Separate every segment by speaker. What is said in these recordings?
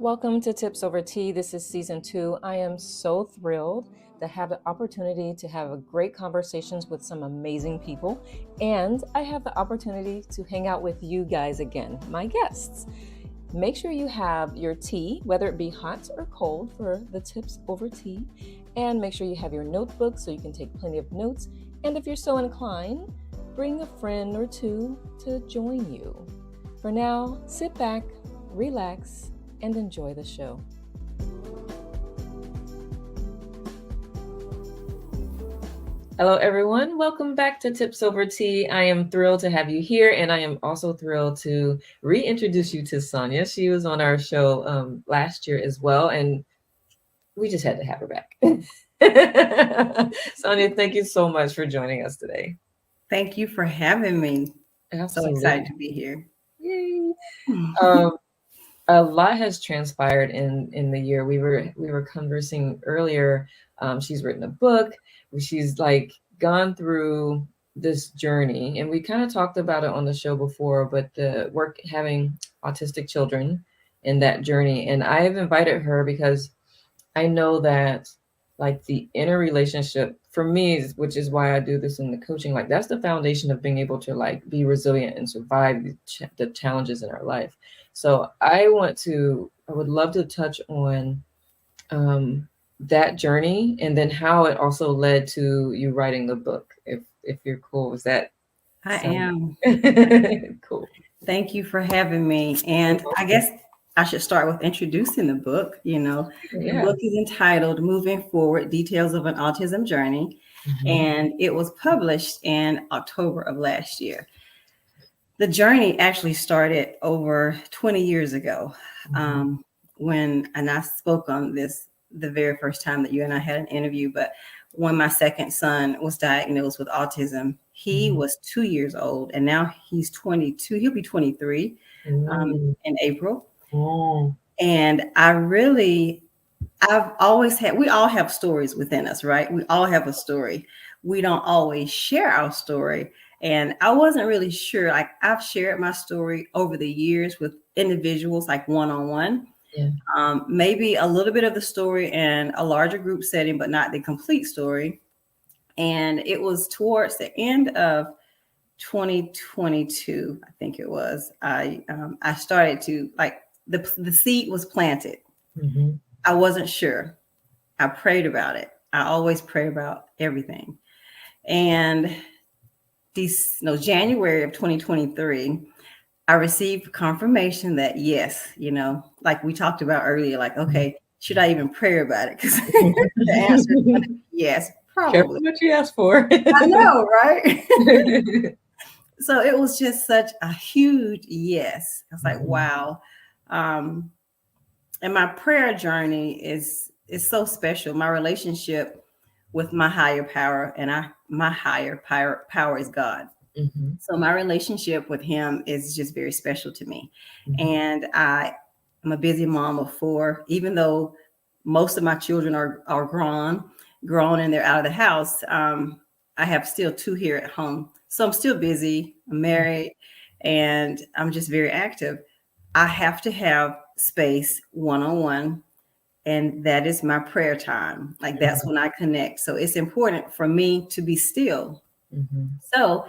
Speaker 1: welcome to Tips Over Tea. This is season 2. I am so thrilled to have the opportunity to have great conversations with some amazing people, and I have the opportunity to hang out with you guys again, my guests. Make sure you have your tea, whether it be hot or cold, for the Tips Over Tea, and make sure you have your notebook so you can take plenty of notes, and if you're so inclined, bring a friend or two to join you. For now, sit back, relax, and enjoy the show. Hello, everyone. Welcome back to Tips Over Tea. I am thrilled to have you here, and I am also thrilled to reintroduce you to Sonya. She was on our show last year as well, and we just had to have her back. Sonya, thank you so much for joining us today.
Speaker 2: Thank you for having me.
Speaker 1: Absolutely.
Speaker 2: So excited to be here.
Speaker 1: Yay. A lot has transpired in the year. We were conversing earlier. She's written a book. She's gone through this journey, and we kind of talked about it on the show before, but the work having autistic children in that journey. And I have invited her because I know that the inner relationship for me, which is why I do this in the coaching, that's the foundation of being able to be resilient and survive the challenges in our life. So I would love to touch on that journey, and then how it also led to you writing the book, if you're cool with that.
Speaker 2: I am.
Speaker 1: Cool.
Speaker 2: Thank you for having me. And I guess I should start with introducing the book. The book is entitled Moving Forward, Details of an Autism Journey. Mm-hmm. And it was published in October of last year. The journey actually started over 20 years ago, and I spoke on this the very first time that you and I had an interview, but when my second son was diagnosed with autism, he was 2 years old, and now he's 22. He'll be 23 in April. And we all have stories within us, right? We all have a story. We don't always share our story. And I wasn't really sure. I've shared my story over the years with individuals, one-on-one. Yeah. Maybe a little bit of the story in a larger group setting, but not the complete story. And it was towards the end of 2022, I think it was. I started to the seed was planted. Mm-hmm. I wasn't sure. I prayed about it. I always pray about everything. And January of 2023, I received confirmation that yes, like we talked about earlier, okay, should I even pray about it? Because the answer is yes, probably.
Speaker 1: Careful what you ask for.
Speaker 2: I know, right? So it was just such a huge yes. I was like, wow. And my prayer journey is so special. My relationship with my higher power, and my higher power is God. Mm-hmm. So my relationship with him is just very special to me. Mm-hmm. And I'm a busy mom of 4, even though most of my children are grown and they're out of the house. I have still 2 here at home. So I'm still busy. I'm married, and I'm just very active. I have to have space one-on-one. And that is my prayer time. That's when I connect. So it's important for me to be still. Mm-hmm. So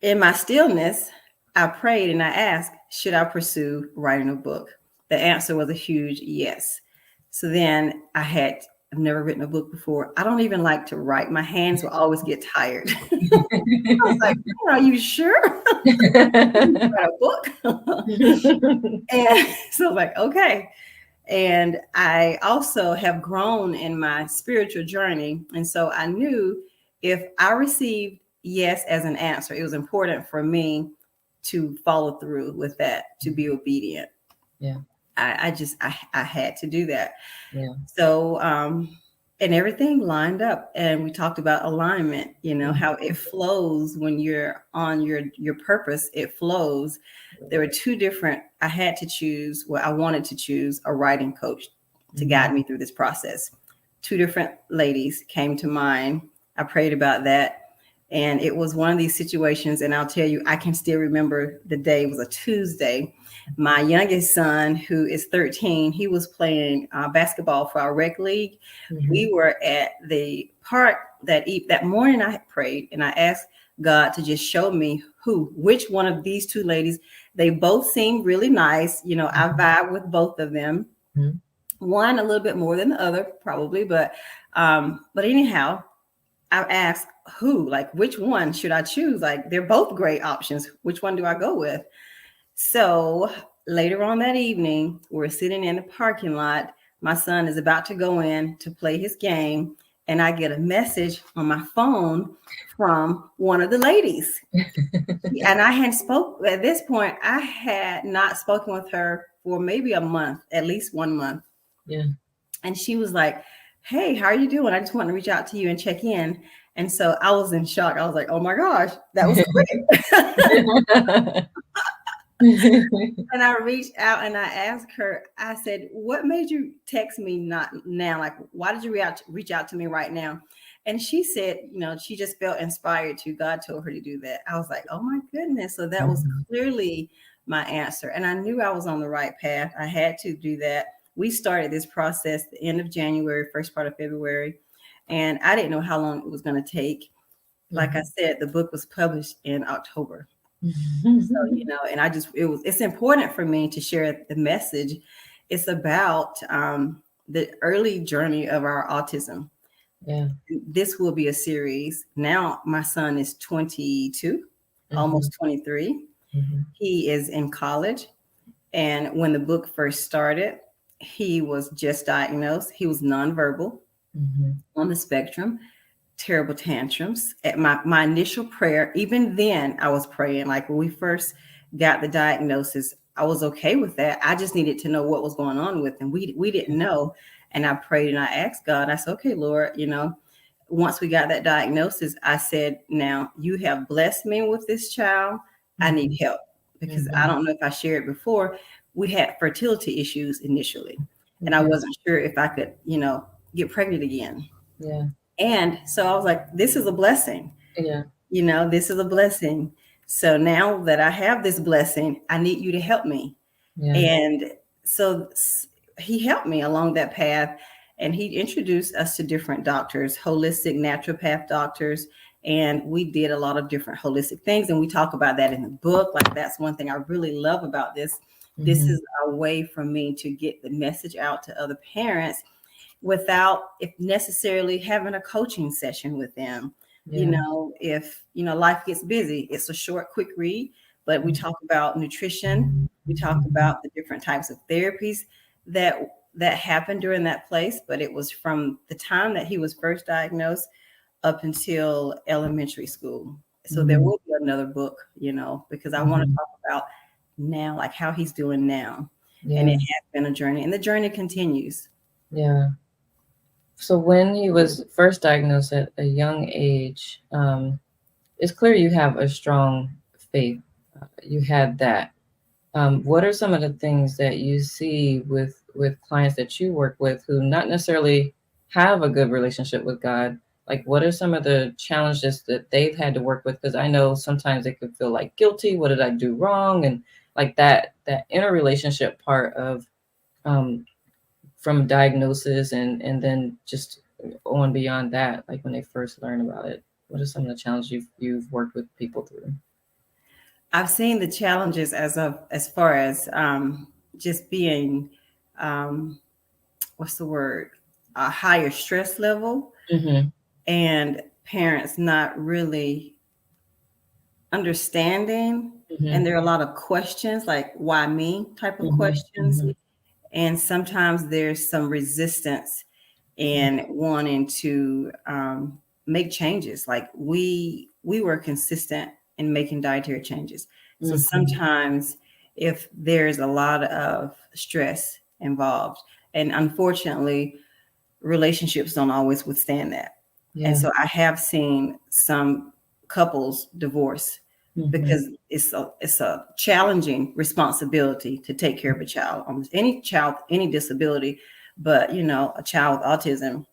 Speaker 2: in my stillness, I prayed and I asked, should I pursue writing a book? The answer was a huge yes. So then I've never written a book before. I don't even like to write. My hands will always get tired. I was like, are you sure? Write a book? And so I was like, okay. And I also have grown in my spiritual journey. And so I knew if I received yes as an answer, it was important for me to follow through with that, to be obedient. Yeah. I had to do that. Yeah. So, and everything lined up, and we talked about alignment, how it flows when you're on your purpose, it flows. There were 2 different, I wanted to choose a writing coach to guide me through this process. 2 different ladies came to mind. I prayed about that. And it was one of these situations, and I'll tell you, I can still remember the day. It was a Tuesday. My youngest son, who is 13, he was playing basketball for our rec league. We were at the park that morning. I had prayed, and I asked God to just show me which one of these two ladies. They both seemed really nice. I vibe with both of them. One a little bit more than the other, probably, but anyhow, I asked which one should I choose? Like, they're both great options. Which one do I go with? So later on that evening, we're sitting in the parking lot. My son is about to go in to play his game, and I get a message on my phone from one of the ladies. And I hadn't spoke at this point. I had not spoken with her for maybe a month, at least 1 month.
Speaker 1: Yeah. And
Speaker 2: she was like, "Hey, how are you doing? I just want to reach out to you and check in." And so I was in shock. I was like, "Oh my gosh, that was quick." And I reached out and I asked her, I said, "What made you text me not now? Like, why did you reach out to me right now?" And she said, she just felt inspired to. God told her to do that. I was like, "Oh my goodness." So that was clearly my answer. And I knew I was on the right path. I had to do that. We started this process the end of January, first part of February. And I didn't know how long it was going to take. Like I said, the book was published in October. So, and it's important for me to share the message. It's about the early journey of our autism.
Speaker 1: Yeah.
Speaker 2: This will be a series. Now, my son is 22, almost 23. He is in college. And when the book first started, he was just diagnosed. He was nonverbal on the spectrum, terrible tantrums. At my initial prayer, even then I was praying, like when we first got the diagnosis, I was okay with that. I just needed to know what was going on with him. We didn't know. And I prayed and I asked God, I said, "Okay, Lord, once we got that diagnosis, I said, now you have blessed me with this child. I need help." Because I don't know if I shared before, we had fertility issues initially. And I wasn't sure if I could, get pregnant again.
Speaker 1: Yeah.
Speaker 2: And so I was like, this is a blessing.
Speaker 1: Yeah.
Speaker 2: This is a blessing. So now that I have this blessing, I need you to help me. Yeah. And so he helped me along that path. And he introduced us to different doctors, holistic naturopath doctors. And we did a lot of different holistic things. And we talk about that in the book. Like, that's one thing I really love about this. This is a way for me to get the message out to other parents without necessarily having a coaching session with them. Yeah. If life gets busy, it's a short, quick read, but we talk about nutrition. We talk about the different types of therapies that happened during that place. But it was from the time that he was first diagnosed up until elementary school. So there will be another book, because I want to talk about now, like how he's doing now. Yeah. And it has been a journey, and the journey continues.
Speaker 1: Yeah. So when he was first diagnosed at a young age, it's clear you have a strong faith. You had that. What are some of the things that you see with clients that you work with who not necessarily have a good relationship with God? Like, what are some of the challenges that they've had to work with? Because I know sometimes they could feel like guilty. What did I do wrong? And like that interrelationship part of from diagnosis and then just on beyond that, like when they first learn about it, what are some of the challenges you've worked with people through?
Speaker 2: I've seen the challenges as far as just being, what's the word, a higher stress level, and parents not really understanding. And there are a lot of questions, like why me type of questions. And sometimes there's some resistance in wanting to make changes. Like we were consistent in making dietary changes. So sometimes if there's a lot of stress involved, and unfortunately, relationships don't always withstand that. Yeah. And so I have seen some couples divorce because it's a challenging responsibility to take care of a child, almost any child, any disability, but a child with autism,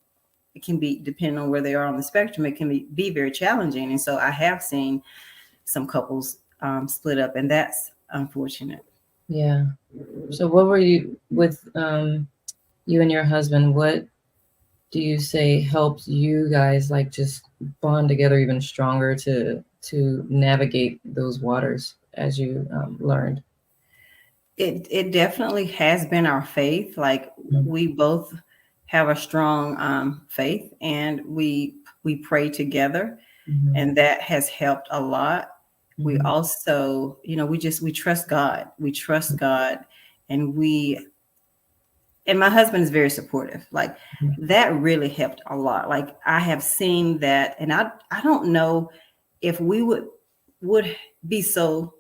Speaker 2: it can be, depending on where they are on the spectrum, it can be very challenging. And so I have seen some couples split up, and that's unfortunate.
Speaker 1: Yeah. So what were you with you and your husband? What do you say helped you guys like just bond together even stronger to navigate those waters as you learned?
Speaker 2: It definitely has been our faith. Like, we both have a strong faith, and we pray together,
Speaker 1: Mm-hmm.
Speaker 2: and that has helped a lot. We
Speaker 1: Mm-hmm.
Speaker 2: also, we trust God. We trust God, and my husband is very supportive. Like, that really helped a lot. Like, I have seen that, and I don't know if we would be so,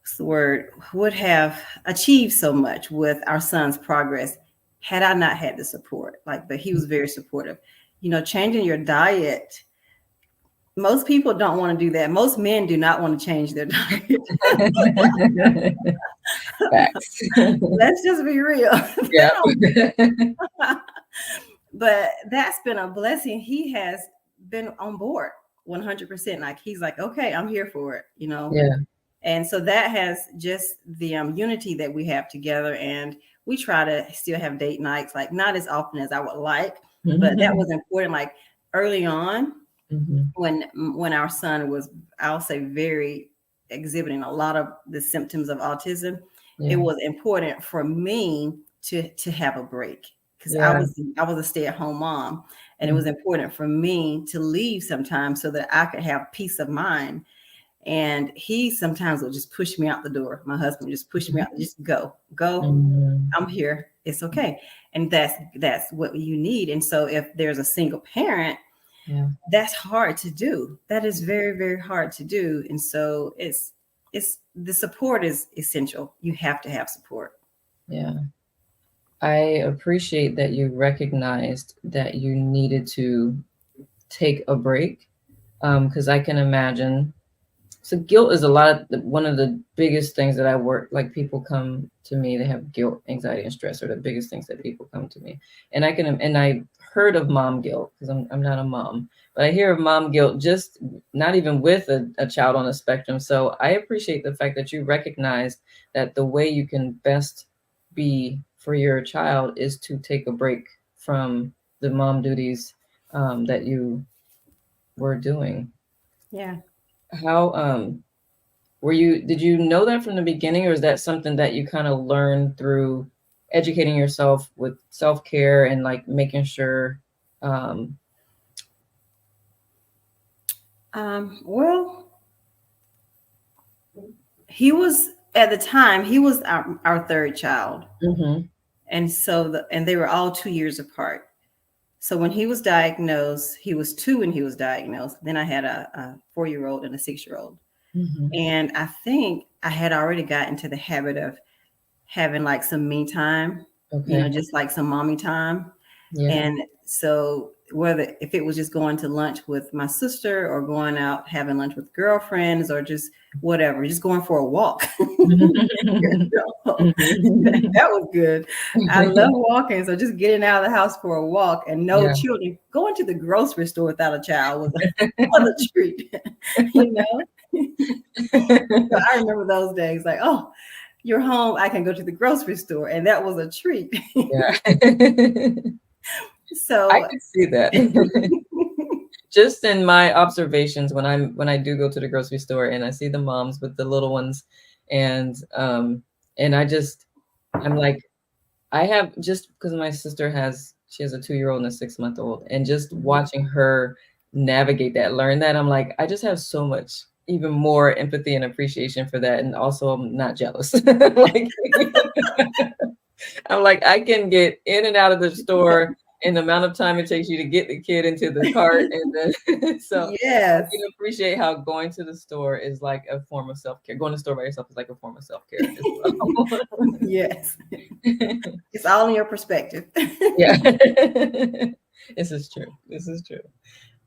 Speaker 2: what's the word, would have achieved so much with our son's progress had I not had the support. Like, but he was very supportive. Changing your diet, most people don't want to do that. Most men do not want to change their diet.
Speaker 1: Facts.
Speaker 2: Let's just be real.
Speaker 1: Yeah.
Speaker 2: But that's been a blessing. He has been on board 100%. Like, he's like, okay, I'm here for it,
Speaker 1: Yeah.
Speaker 2: And so that has just the unity that we have together. And we try to still have date nights, like not as often as I would like, but that was important. Like, early on, when our son was, I'll say, very exhibiting a lot of the symptoms of autism, it was important for me to have a break, because I was a stay-at-home mom, and it was important for me to leave sometimes so that I could have peace of mind. And he sometimes would just push me out the door. My husband would just push me out, just go, I'm here, it's okay. And that's what you need. And so if there's a single parent, that's hard to do. That is very, very hard to do. And so it's the support is essential. You have to have support.
Speaker 1: Yeah. I appreciate that you recognized that you needed to take a break, because I can imagine. So guilt is one of the biggest things that I work, like people come to me, they have guilt, anxiety, and stress are the biggest things that people come to me. And I heard of mom guilt, because I'm not a mom, but I hear of mom guilt just not even with a child on the spectrum. So I appreciate the fact that you recognize that the way you can best be for your child is to take a break from the mom duties that you were doing.
Speaker 2: Yeah.
Speaker 1: How did you know that from the beginning, or is that something that you kind of learned through educating yourself with self-care and like making sure
Speaker 2: well, he was, at the time, he was our third child. And so and they were all 2 years apart. So when he was diagnosed, he was 2 when he was diagnosed. Then I had a 4-year-old and a 6-year-old. And I think I had already gotten into the habit of having like some me time, just like some mommy time. And so if it was just going to lunch with my sister, or going out having lunch with girlfriends, or just whatever, just going for a walk. That was good. I love walking. So just getting out of the house for a walk, and no children. Going to the grocery store without a child was a treat, So I remember those days, like, oh, you're home, I can go to the grocery store. And that was a treat. So
Speaker 1: I could see that. Just in my observations, when I do go to the grocery store and I see the moms with the little ones, and I'm like, I have, just because my sister she has a 2-year-old and a 6-month-old, and just watching her navigate that, learn that, I'm like, I just have so much even more empathy and appreciation for that. And also I'm not jealous. Like, I'm like, I can get in and out of the store in the amount of time it takes you to get the kid into the cart. And then, so
Speaker 2: yes,
Speaker 1: I can appreciate how going to the store is like a form of self-care. Going to the store by yourself is like a form of self-care as well.
Speaker 2: Yes. It's all in your perspective.
Speaker 1: Yeah. This is true. This is true.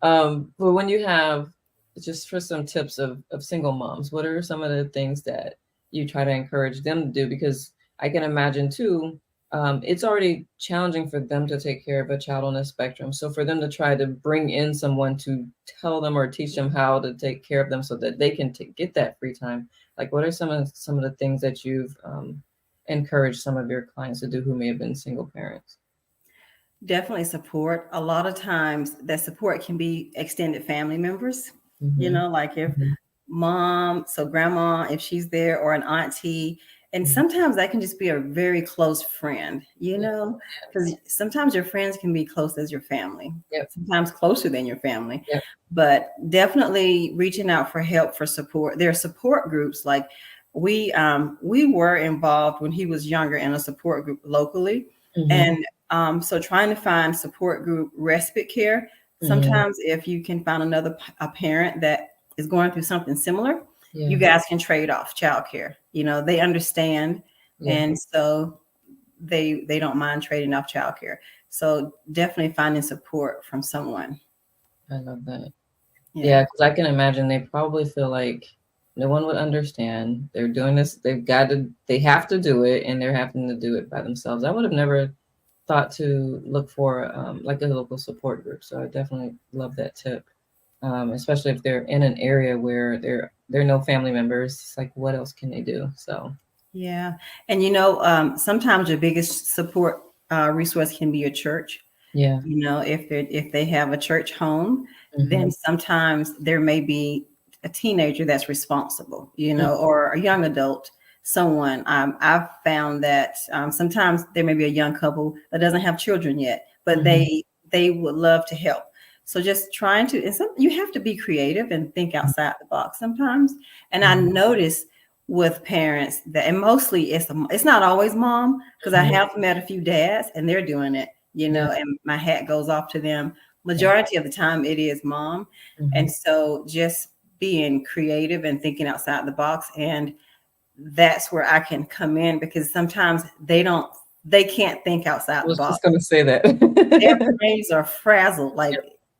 Speaker 1: But when you have, just for some tips of single moms, what are some of the things that you try to encourage them to do? Because I can imagine too, it's already challenging for them to take care of a child on the spectrum. So for them to try to bring in someone to tell them or teach them how to take care of them so that they can get that free time, like what are some of the things that you've encouraged some of your clients to do who may have been single parents?
Speaker 2: Definitely support. A lot of times that support can be extended family members,
Speaker 1: Mm-hmm.
Speaker 2: like if
Speaker 1: Mm-hmm.
Speaker 2: mom, so grandma, if she's there, or an auntie. And
Speaker 1: Mm-hmm.
Speaker 2: sometimes that can just be a very close friend,
Speaker 1: Yeah.
Speaker 2: because sometimes your friends can be close as your family,
Speaker 1: Yep.
Speaker 2: sometimes closer than your family.
Speaker 1: Yep.
Speaker 2: But definitely reaching out for help, for support. There are support groups. Like we were involved when he was younger in a support group locally.
Speaker 1: Mm-hmm.
Speaker 2: And so trying to find support group respite care.
Speaker 1: Mm-hmm.
Speaker 2: Sometimes if you can find a parent that is going through something similar, you
Speaker 1: Yeah.
Speaker 2: guys can trade off childcare. They understand,
Speaker 1: Yeah.
Speaker 2: and so they don't mind trading off childcare. So definitely finding support from someone.
Speaker 1: I love that. Yeah,
Speaker 2: Yeah.
Speaker 1: because I can imagine they probably feel like no one would understand. They're doing this. They have to do it, and they're having to do it by themselves. I would have never thought to look for like a local support group. So I definitely love that tip, especially if they're in an area where there are no family members. It's like, what else can they do? So
Speaker 2: Yeah. And sometimes your biggest support resource can be a church.
Speaker 1: yeah.
Speaker 2: If they have a church home,
Speaker 1: Mm-hmm.
Speaker 2: then sometimes there may be a teenager that's responsible,
Speaker 1: Mm-hmm.
Speaker 2: or a young adult, someone. I've found that sometimes there may be a young couple that doesn't have children yet, but
Speaker 1: Mm-hmm.
Speaker 2: they would love to help. So just trying to, you have to be creative and think outside the box sometimes. And I notice with parents that, and mostly it's not always mom, because I
Speaker 1: Mm-hmm.
Speaker 2: have met a few dads and they're doing it,
Speaker 1: Yeah.
Speaker 2: and my hat goes off to them.
Speaker 1: Yeah.
Speaker 2: Majority of the time it is mom.
Speaker 1: Mm-hmm.
Speaker 2: And so just being creative and thinking outside the box, and that's where I can come in, because sometimes they can't think
Speaker 1: I
Speaker 2: outside the
Speaker 1: was
Speaker 2: box.
Speaker 1: just gonna say
Speaker 2: Their
Speaker 1: that.
Speaker 2: brains are frazzled. Like,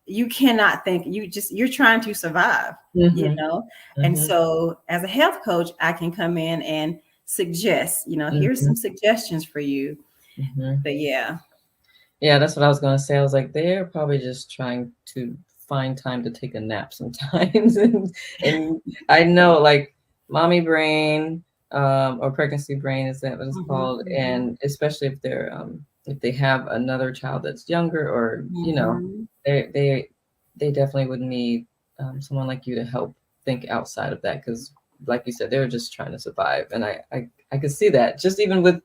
Speaker 2: you cannot think, you're trying to survive,
Speaker 1: Mm-hmm.
Speaker 2: and
Speaker 1: Mm-hmm.
Speaker 2: so as a health coach, I can come in and suggest, here's
Speaker 1: Mm-hmm.
Speaker 2: some suggestions for you.
Speaker 1: Mm-hmm.
Speaker 2: But yeah.
Speaker 1: Yeah, that's what I was gonna say. I was like, they're probably just trying to find time to take a nap sometimes, and I know like mommy brain, or pregnancy brain is that what it's
Speaker 2: Mhm,
Speaker 1: called,
Speaker 2: mhm,
Speaker 1: and especially if they have another child that's younger, or
Speaker 2: mhm.
Speaker 1: they they they definitely would need someone like you to help think outside of that, because like you said, they're just trying to survive, and I could see that just even with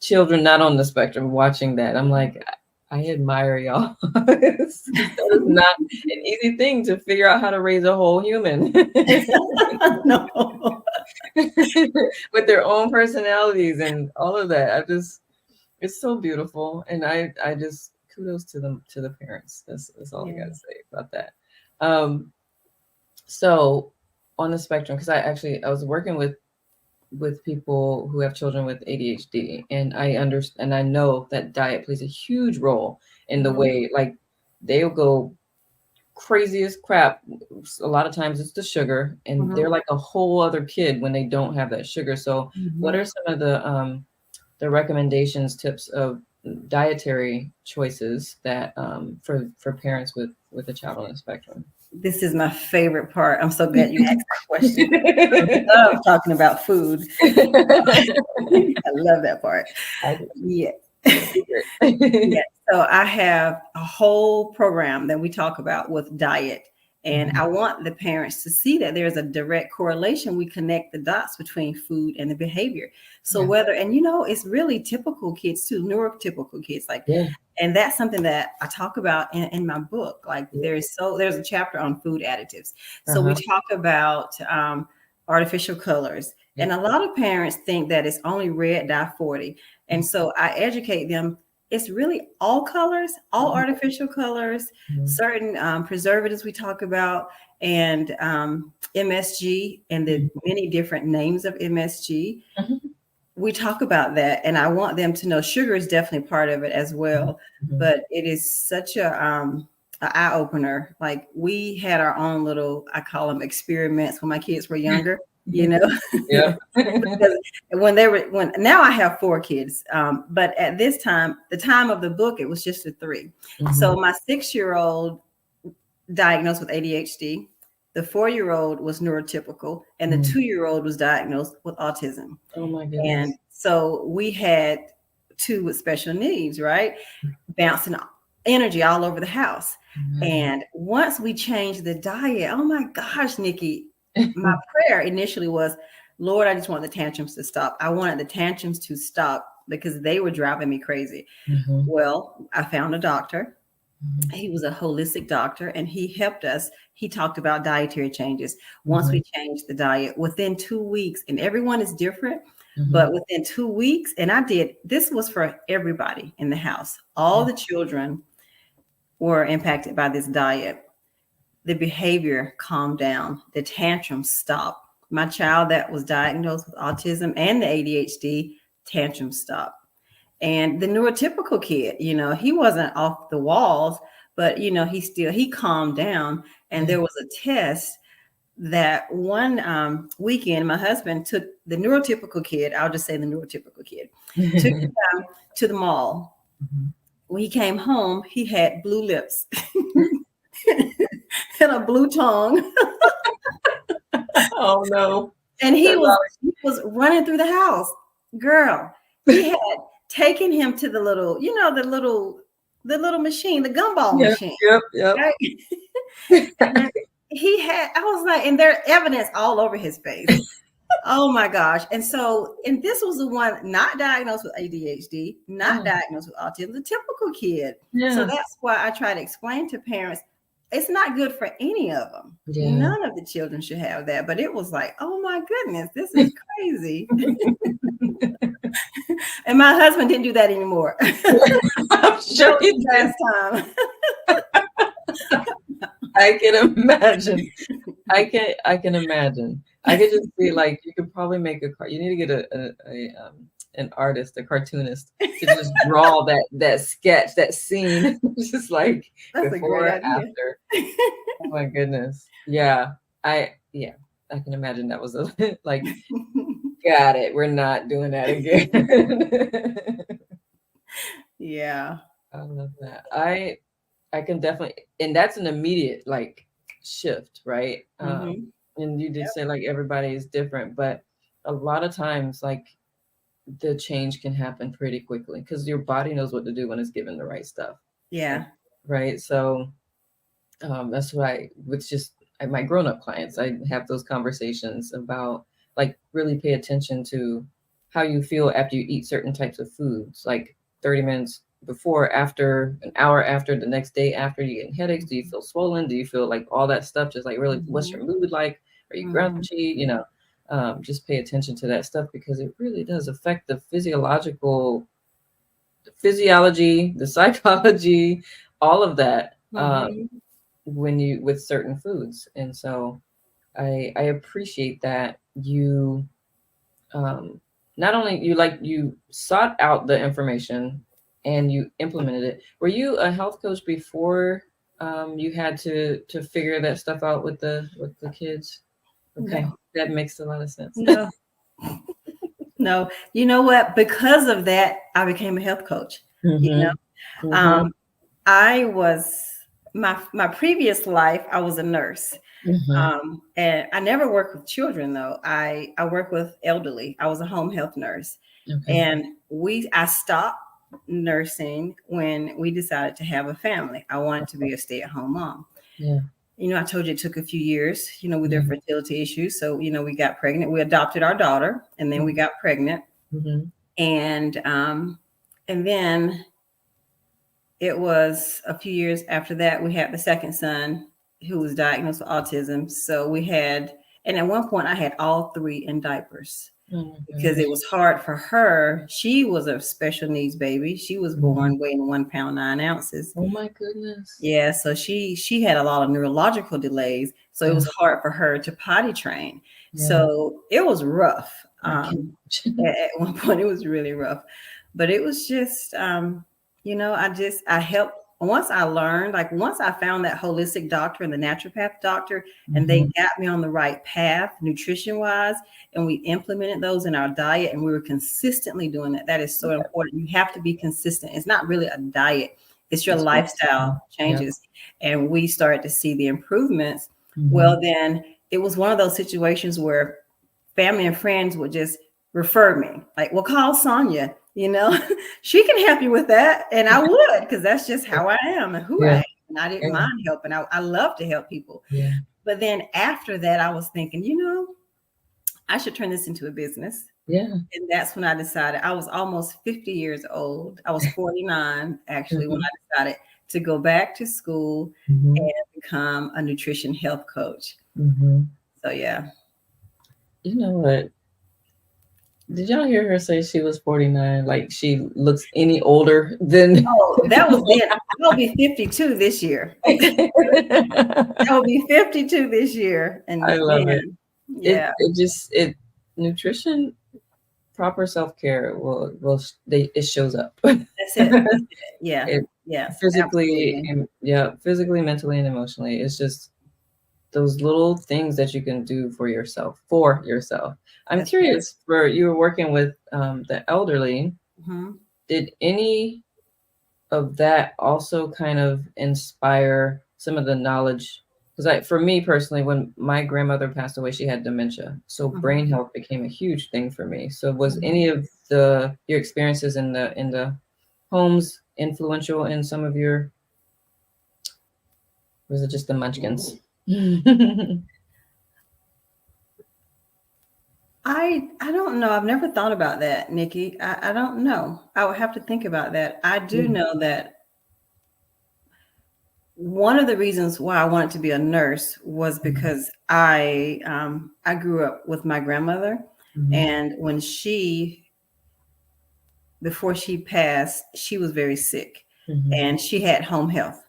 Speaker 1: children not on the spectrum watching that. I'm like, I admire y'all. That is not an easy thing to figure out how to raise a whole human
Speaker 2: No.
Speaker 1: with their own personalities and all of that. It's so beautiful, and I just kudos to them, to the parents. That's all I
Speaker 2: Yeah.
Speaker 1: gotta say about that. Um, so on the spectrum, because I was working with people who have children with ADHD, and I understand, and I know that diet plays a huge role in the
Speaker 2: Mhm,
Speaker 1: way, like, they'll go crazy as crap. A lot of times it's the sugar, and they're
Speaker 2: mhm,
Speaker 1: like a whole other kid when they don't have that sugar. So what
Speaker 2: mhm.
Speaker 1: are some of the recommendations, tips of dietary choices that for parents with a child on the spectrum?
Speaker 2: This is my favorite part. I'm so glad you asked that question. I love talking about food. I love that part.
Speaker 1: I do.
Speaker 2: Yeah.
Speaker 1: My
Speaker 2: Yeah.
Speaker 1: favorite.
Speaker 2: So I have a whole program that we talk about with diet. And
Speaker 1: Mhm.
Speaker 2: I want the parents to see that there's a direct correlation. We connect the dots between food and the behavior. So
Speaker 1: Yeah.
Speaker 2: it's really typical kids too, neurotypical kids. Like,
Speaker 1: Yeah.
Speaker 2: and that's something that I talk about in my book. Like,
Speaker 1: Yeah.
Speaker 2: there's a chapter on food additives. So we
Speaker 1: Uh-huh.
Speaker 2: talk about artificial colors. And
Speaker 1: Yep.
Speaker 2: a lot of parents think that it's only red dye 40. And so I educate them. It's really all colors, all
Speaker 1: Mhm.
Speaker 2: artificial colors,
Speaker 1: Mhm.
Speaker 2: certain preservatives we talk about, and MSG, and the
Speaker 1: Mhm.
Speaker 2: many different names of MSG.
Speaker 1: Mhm.
Speaker 2: We talk about that, and I want them to know sugar is definitely part of it as well.
Speaker 1: Mhm.
Speaker 2: But it is such a eye opener. Like, we had our own little, I call them experiments when my kids were younger. you know.
Speaker 1: Yep.
Speaker 2: Because when now I have 4 kids, but at this time, the time of the book, it was just the 3. So my 6-year-old diagnosed with ADHD, the 4-year-old was neurotypical, and the 2-year-old was diagnosed with autism.
Speaker 1: Oh my
Speaker 2: And
Speaker 1: goodness.
Speaker 2: so we had 2 with special needs, right? Bouncing energy all over the house. And once we changed the diet, oh my gosh, Nikki, my prayer initially was, Lord, I just want the tantrums to stop. I wanted the tantrums to stop because they were driving me crazy. Well, I found a doctor. He was a holistic doctor and he helped us. He talked about dietary changes. Once we changed the diet within 2 weeks, and everyone is different, but within 2 weeks, and this was for everybody in the house. All the children were impacted by this diet. The behavior calmed down, the tantrums stopped. My child that was diagnosed with autism and the ADHD, tantrums stopped. And the neurotypical kid, he wasn't off the walls, but he calmed down. And there was a test that one weekend, my husband took the neurotypical kid, I'll just say the neurotypical kid, took him to the mall. When he came home, he had blue lips and a blue tongue.
Speaker 1: Oh no.
Speaker 2: And he was running through the house. Girl, he had taken him to the little, the little machine, the gumball machine.
Speaker 1: Yep.
Speaker 2: Right? And I was like, and there's evidence all over his face. Oh my gosh. And this was the one not diagnosed with ADHD, not diagnosed with autism, the typical kid.
Speaker 1: Yeah.
Speaker 2: So that's why I try to explain to parents, it's not good for any of them.
Speaker 1: Yeah.
Speaker 2: None of the children should have that. But it was like, oh my goodness, this is crazy. And my husband didn't do that anymore.
Speaker 1: I'm sure he did.
Speaker 2: Last time.
Speaker 1: I can imagine. I can imagine. I could just see, like, you could probably make you need to get an artist, a cartoonist, to just draw that sketch, that scene, just like
Speaker 2: that's
Speaker 1: before, after. Oh my goodness. Yeah. I can imagine that was like, got it. We're not doing that again.
Speaker 2: Yeah.
Speaker 1: I love that. I can definitely, and that's an immediate like shift, right? And you did say like everybody is different, but a lot of times like the change can happen pretty quickly because your body knows what to do when it's given the right stuff.
Speaker 2: Yeah.
Speaker 1: Right. So that's why with just my grown-up clients, I have those conversations about like really pay attention to how you feel after you eat certain types of foods, like 30 minutes before, after, an hour after, the next day after. You get headaches? Do you feel swollen? Do you feel like all that stuff? Just like really, what's your mood like? Are you grumpy? Just pay attention to that stuff because it really does affect the physiology, the psychology, all of that with certain foods. And so I appreciate that you not only you sought out the information and you implemented it. Were you a health coach before you had to figure that stuff out with the kids? Okay, no. That makes a lot of sense.
Speaker 2: No, you know what? Because of that, I became a health coach. I was my previous life. I was a nurse. And I never worked with children though. I work with elderly. I was a home health nurse. And I stopped nursing when we decided to have a family. I wanted to be a stay-at-home mom.
Speaker 1: Yeah.
Speaker 2: I told you it took a few years, with their fertility issues. So, we got pregnant. We adopted our daughter and then we got pregnant. And then it was a few years after that, we had the second son who was diagnosed with autism. So and at one point I had all 3 in diapers because it was hard for her. She was a special needs baby. She was born weighing 1 pound, 9 ounces.
Speaker 1: Oh my goodness.
Speaker 2: Yeah. So she had a lot of neurological delays. So it was hard for her to potty train. Yeah. So it was rough. At one point it was really rough, but it was just, I helped once I learned, like once I found that holistic doctor and the naturopath doctor, and they got me on the right path, nutrition wise, and we implemented those in our diet, and we were consistently doing that. That is so important. You have to be consistent. It's not really a diet, it's your lifestyle changes. And we started to see the improvements. Well, then it was one of those situations where family and friends would just refer me, like, well, call Sonya, you know, she can help you with that. And I would, because that's just how I am and who I am. And I didn't mind helping. I love to help people. But then after that, I was thinking, you know, I should turn this into a business. And that's when I decided. I was almost 50 years old. I was 49, actually, when I decided to go back to school and become a nutrition health coach. So, yeah.
Speaker 1: You know what? Did y'all hear her say she was 49? Like she looks any older than...
Speaker 2: Oh, that was then. I'll be 52 this year. I'll be 52 this year. And
Speaker 1: I love it.
Speaker 2: Yeah.
Speaker 1: It nutrition, proper self-care it shows up.
Speaker 2: That's it. Yeah.
Speaker 1: Physically, physically, mentally, and emotionally. It's just those little things that you can do for yourself. I'm curious, you were working with the elderly. Did any of that also kind of inspire some of the knowledge? Because for me personally, when my grandmother passed away, she had dementia. So brain health became a huge thing for me. So was any of your experiences in the homes influential in some of your, was it just the munchkins?
Speaker 2: I don't know. I've never thought about that, Nikki. I don't know. I would have to think about that. I do know that one of the reasons why I wanted to be a nurse was because I grew up with my grandmother, and before she passed, she was very sick, and she had home health.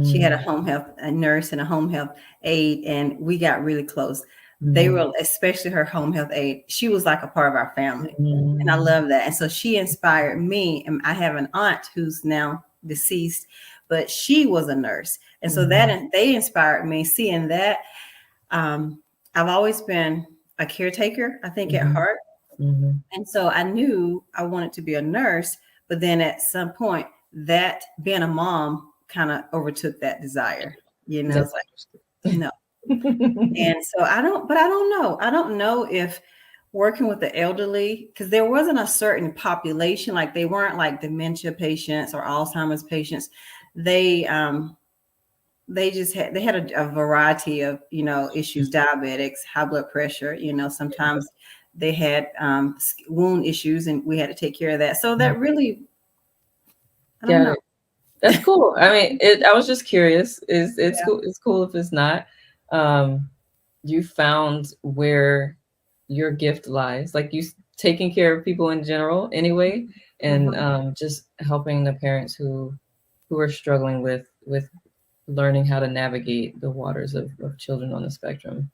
Speaker 2: She had a home health nurse and a home health aide, and we got really close. They were, especially her home health aide, she was like a part of our family. And I love that. And so she inspired me. And I have an aunt who's now deceased, but she was a nurse. And so they inspired me seeing that. I've always been a caretaker, I think, at heart. And so I knew I wanted to be a nurse, but then at some point that being a mom kind of overtook that desire, you know, it's like, no. And so I don't know. I don't know if working with the elderly, because there wasn't a certain population, like they weren't like dementia patients or Alzheimer's patients. They had a variety of, you know, issues, diabetics, high blood pressure, you know, sometimes they had wound issues and we had to take care of that. So that really, I don't know.
Speaker 1: That's cool. I mean, I was just curious. It's cool. It's cool if it's not. You found where your gift lies, like you taking care of people in general anyway, and just helping the parents who are struggling with learning how to navigate the waters of children on the spectrum.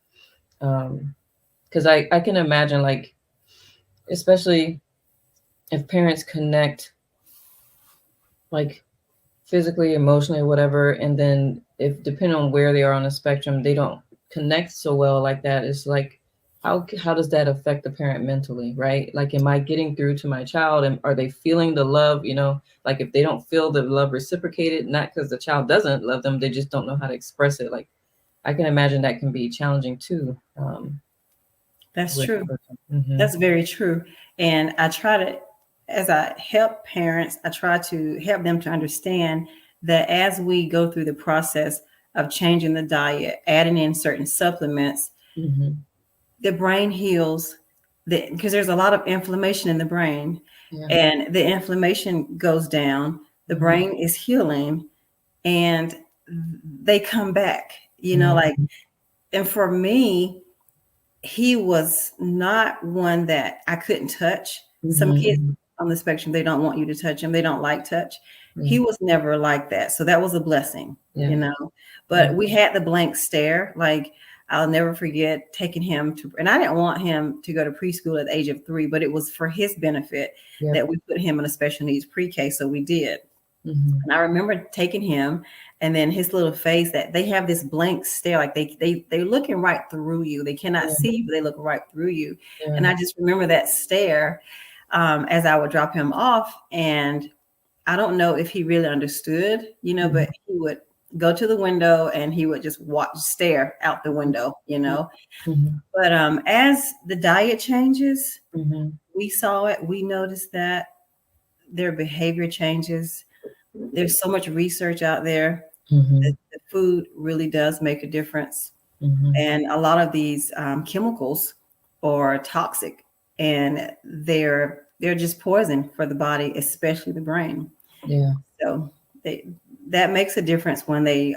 Speaker 1: Because I can imagine, like, especially if parents connect, like physically, emotionally, whatever, and then if depending on where they are on the spectrum, they don't connect so well like that. It's like, how does that affect the parent mentally, right? Like, am I getting through to my child, and are they feeling the love? You know, like if they don't feel the love reciprocated, not because the child doesn't love them, they just don't know how to express it. Like, I can imagine that can be challenging too.
Speaker 2: That's true. That's very true. And I try to, as I help parents, I try to help them to understand that as we go through the process of changing the diet, adding in certain supplements, the brain heals, because there's a lot of inflammation in the brain, and the inflammation goes down, the brain is healing, and they come back, you know, like, and for me, he was not one that I couldn't touch. Some kids on the spectrum, they don't want you to touch them. They don't like touch. He was never like that. So that was a blessing, you know, but we had the blank stare. Like, I'll never forget taking him to, and I didn't want him to go to preschool at the age of 3, but it was for his benefit that we put him in a special needs pre-K. So we did. And I remember taking him, and then his little face, that they have this blank stare, like they're looking right through you. They cannot see, but they look right through you. And I just remember that stare as I would drop him off. And I don't know if he really understood, but he would go to the window and he would just stare out the window, But as the diet changes, we saw it. We noticed that their behavior changes. There's so much research out there. The food really does make a difference. And a lot of these chemicals are toxic, and they're just poison for the body, especially the brain.
Speaker 1: Yeah.
Speaker 2: So that makes a difference when they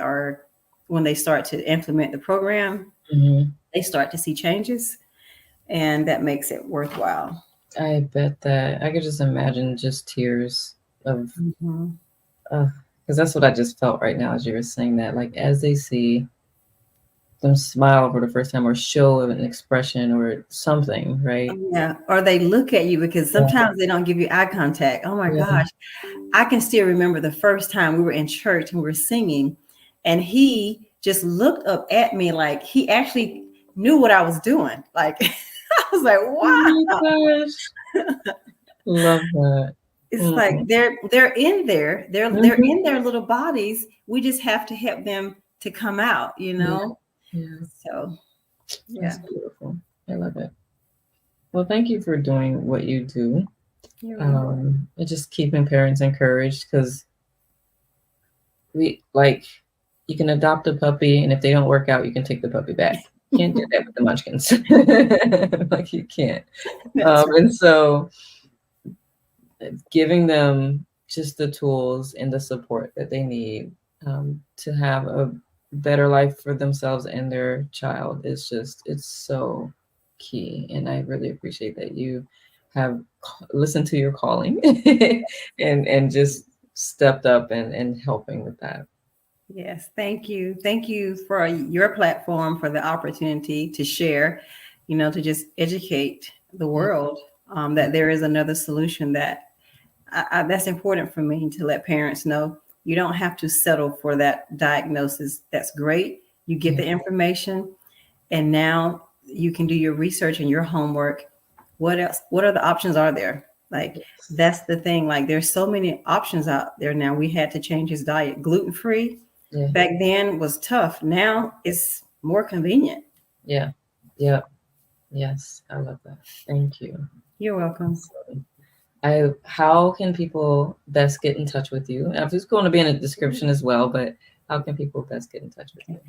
Speaker 2: start to implement the program. They start to see changes, and that makes it worthwhile.
Speaker 1: I bet that I could just imagine just tears of, because that's what I just felt right now as you were saying that, like as they see them smile for the first time or show an expression or something, right?
Speaker 2: Yeah. Or they look at you, because sometimes they don't give you eye contact. Oh my gosh. I can still remember the first time we were in church and we were singing, and he just looked up at me like he actually knew what I was doing. Like, I was like, wow.
Speaker 1: Oh my gosh. Love that.
Speaker 2: It's like they're in there. They're in their little bodies. We just have to help them to come out,
Speaker 1: Yeah.
Speaker 2: So
Speaker 1: That's beautiful. I love it. Well, thank you for doing what you do. And just keeping parents encouraged, because you can adopt a puppy, and if they don't work out, you can take the puppy back. You can't do that with the munchkins. Like you can't. And so giving them just the tools and the support that they need to have a better life for themselves and their child is it's so key. And I really appreciate that you have listened to your calling and just stepped up and helping with that.
Speaker 2: Yes, thank you. Thank you for your platform, for the opportunity to share, to just educate the world that there is another solution. That's important for me to let parents know. You don't have to settle for that diagnosis. That's great. You get the information, and now you can do your research and your homework. What else? What other options are there? Like, that's the thing. Like, there's so many options out there now. We had to change his diet. Gluten-free back then was tough. Now it's more convenient.
Speaker 1: Yeah. Yes, I love that. Thank you.
Speaker 2: You're welcome.
Speaker 1: How can people best get in touch with you? It's going to be in the description as well, but how can people best get in touch with you?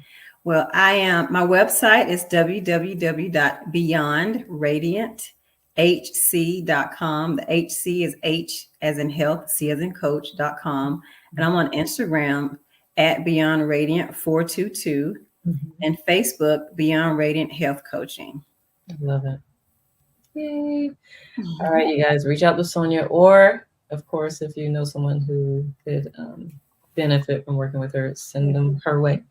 Speaker 2: Well, my website is www.beyondradianthc.com. The HC is H as in health, C as in coach.com. And I'm on Instagram at Beyond Radiant 422 and Facebook Beyond Radiant Health Coaching.
Speaker 1: I love it. Yay. All right, you guys, reach out to Sonya, or of course, if you know someone who could benefit from working with her, send them her way.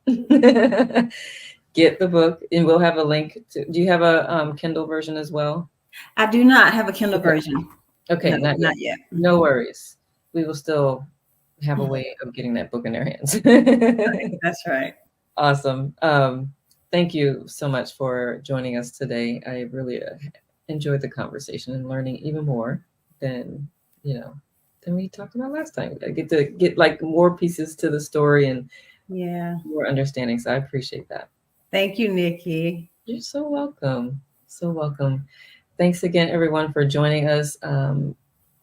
Speaker 1: Get the book, and we'll have a link to. Do you have a Kindle version as well?
Speaker 2: I do not have a Kindle version.
Speaker 1: Okay,
Speaker 2: no, not yet.
Speaker 1: No worries. We will still have a way of getting that book in their hands.
Speaker 2: That's right.
Speaker 1: Awesome. Thank you so much for joining us today. I really enjoyed the conversation and learning even more than we talked about last time. I get to get like more pieces to the story and more understanding. So I appreciate that.
Speaker 2: Thank you, Nikki.
Speaker 1: You're so welcome. So welcome. Thanks again, everyone, for joining us.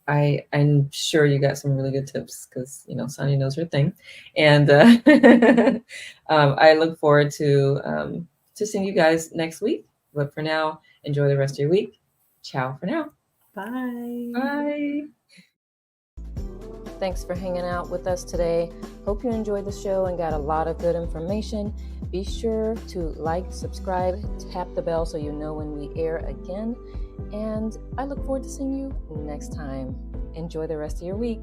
Speaker 1: I'm sure you got some really good tips, because Sonya knows her thing, and I look forward to seeing you guys next week. But for now, enjoy the rest of your week. Ciao for now.
Speaker 2: Bye.
Speaker 1: Bye. Thanks for hanging out with us today. Hope you enjoyed the show and got a lot of good information. Be sure to like, subscribe, tap the bell so you know when we air again. And I look forward to seeing you next time. Enjoy the rest of your week.